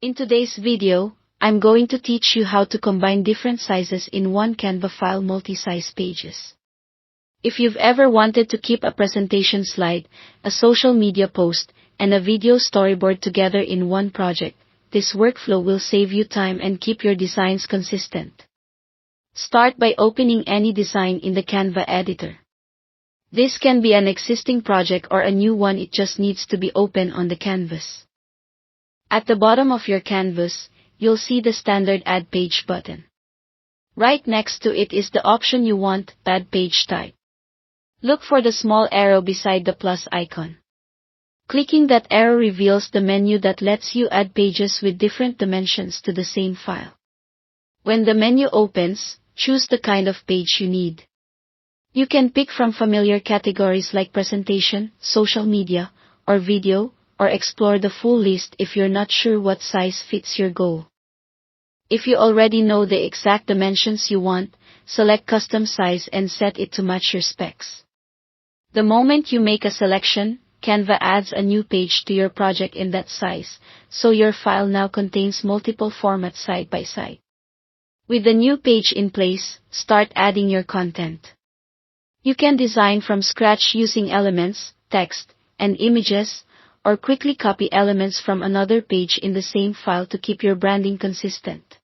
In today's video, I'm going to teach you how to combine different sizes in one Canva file multi-size pages. If you've ever wanted to keep a presentation slide, a social media post, and a video storyboard together in one project, this workflow will save you time and keep your designs consistent. Start by opening any design in the Canva editor. This can be an existing project or a new one, it just needs to be open on the canvas. At the bottom of your canvas, you'll see the standard Add Page button. Right next to it is the option you want, Add Page Type. Look for the small arrow beside the plus icon. Clicking that arrow reveals the menu that lets you add pages with different dimensions to the same file. When the menu opens, choose the kind of page you need. You can pick from familiar categories like presentation, social media, or video, or explore the full list if you're not sure what size fits your goal. If you already know the exact dimensions you want, select Custom Size and set it to match your specs. The moment you make a selection, Canva adds a new page to your project in that size, so your file now contains multiple formats side by side. With the new page in place, start adding your content. You can design from scratch using elements, text, and images, or quickly copy elements from another page in the same file to keep your branding consistent.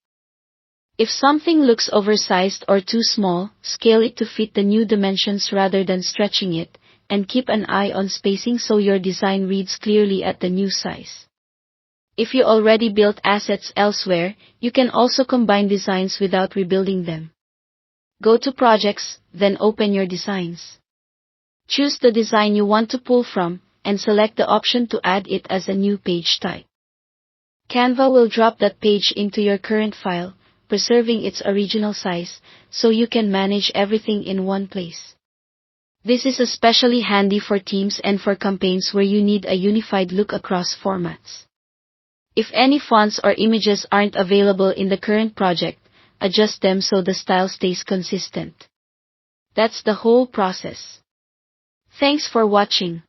If something looks oversized or too small, scale it to fit the new dimensions rather than stretching it, and keep an eye on spacing so your design reads clearly at the new size. If you already built assets elsewhere, you can also combine designs without rebuilding them. Go to Projects, then open your designs. Choose the design you want to pull from, and select the option to add it as a new page type. Canva will drop that page into your current file, preserving its original size, so you can manage everything in one place. This is especially handy for teams and for campaigns where you need a unified look across formats. If any fonts or images aren't available in the current project, adjust them so the style stays consistent. That's the whole process. Thanks for watching.